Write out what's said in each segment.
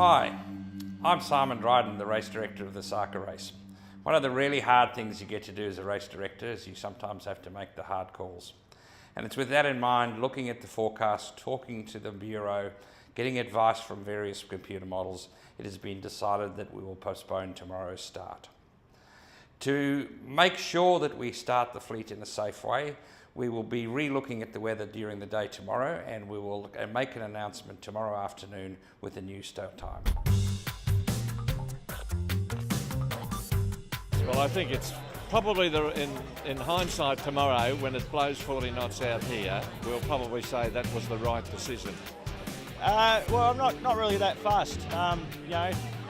Hi, I'm Simon Dryden, the race director of the SACA race. One of the really hard things you get to do as a race director is you sometimes have to make the hard calls. And it's with that in mind, looking at the forecast, talking to the Bureau, getting advice from various computer models, it has been decided that we will postpone tomorrow's start. To make sure that we start the fleet in a safe way, we will be re-looking at the weather during the day tomorrow, and we will make an announcement tomorrow afternoon with a new start time. Well, I think it's probably in hindsight tomorrow, when it blows 40 knots out here, we'll probably say that was the right decision. Well, I'm not really that fussed.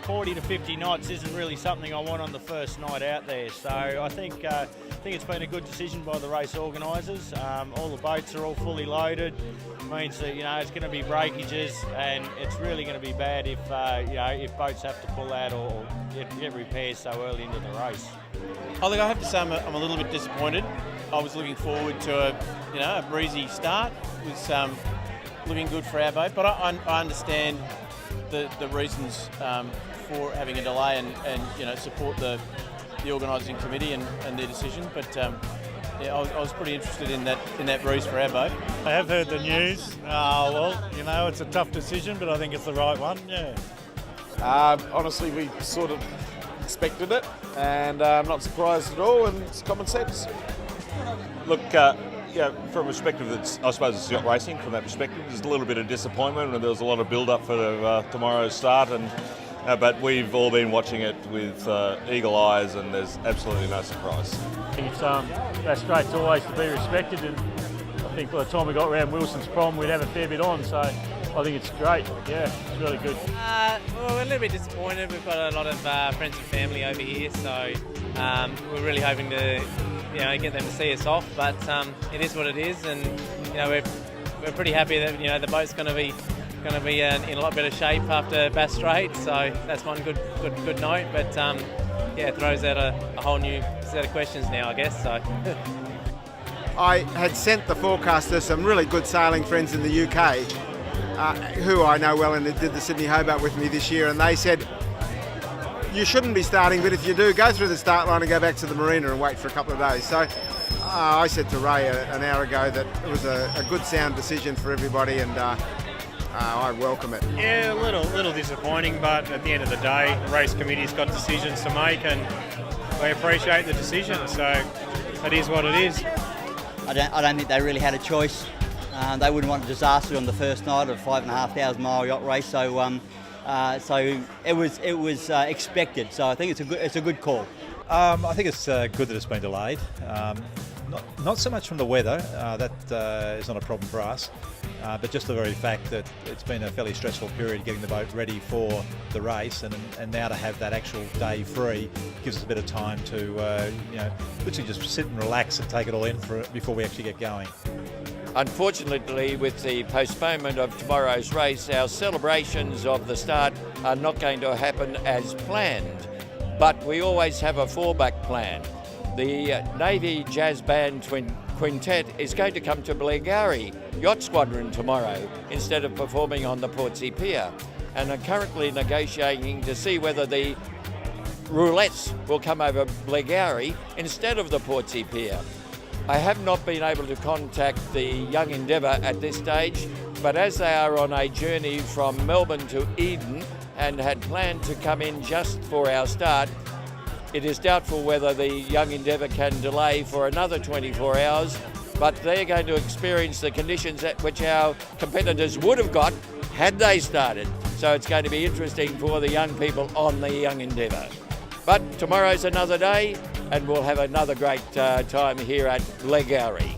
40 to 50 knots isn't really something I want on the first night out there. So I think it's been a good decision by the race organisers. All the boats are all fully loaded. It means that it's going to be breakages, and it's really going to be bad if boats have to pull out or get repairs so early into the race. I have to say I'm a little bit disappointed. I was looking forward to a breezy start. It was looking good for our boat, but I understand the reasons for having a delay and support the organising committee and their decision. But I was pretty interested in that breeze for our boat. I have heard the news. It's a tough decision, but I think it's the right one. Yeah. Honestly, we sort of expected it, and I'm not surprised at all. And it's common sense. Look. From a perspective I suppose it's yacht racing. From that perspective, there's a little bit of disappointment, and there was a lot of build-up for tomorrow's start. But we've all been watching it with eagle eyes, and there's absolutely no surprise. That straight's always to be respected, and I think by the time we got around Wilson's Prom, we'd have a fair bit on. So I think it's great. Yeah, it's really good. Well, we're a little bit disappointed. We've got a lot of friends and family over here, so we're really hoping to get them to see us off, but it is what it is, and we're pretty happy that the boat's going to be in a lot better shape after Bass Strait, so that's one good note. But it throws out a whole new set of questions now, I guess. So I had sent the forecast to some really good sailing friends in the UK, who I know well and did the Sydney Hobart with me this year, and they said, you shouldn't be starting, but if you do, go through the start line and go back to the marina and wait for a couple of days. So I said to Ray an hour ago that it was a good sound decision for everybody, and I welcome it. Yeah, a little disappointing, but at the end of the day, the race committee's got decisions to make, and we appreciate the decision, so it is what it is. I don't think they really had a choice. They wouldn't want a disaster on the first night of a 5,500 mile yacht race, so it was expected. So I think it's a good call. I think it's good that it's been delayed. Not so much from the weather, that is not a problem for us, but just the very fact that it's been a fairly stressful period getting the boat ready for the race, and now to have that actual day free gives us a bit of time to literally just sit and relax and take it all in before we actually get going. Unfortunately, with the postponement of tomorrow's race, our celebrations of the start are not going to happen as planned. But we always have a fallback plan. The Navy Jazz Band Quintet is going to come to Blairgowrie Yacht Squadron tomorrow instead of performing on the Portsea Pier, and are currently negotiating to see whether the Roulettes will come over Blairgowrie instead of the Portsea Pier. I have not been able to contact the Young Endeavour at this stage, but as they are on a journey from Melbourne to Eden and had planned to come in just for our start, it is doubtful whether the Young Endeavour can delay for another 24 hours, but they're going to experience the conditions at which our competitors would have got had they started. So it's going to be interesting for the young people on the Young Endeavour. But tomorrow's another day, and we'll have another great time here at Blairgowrie.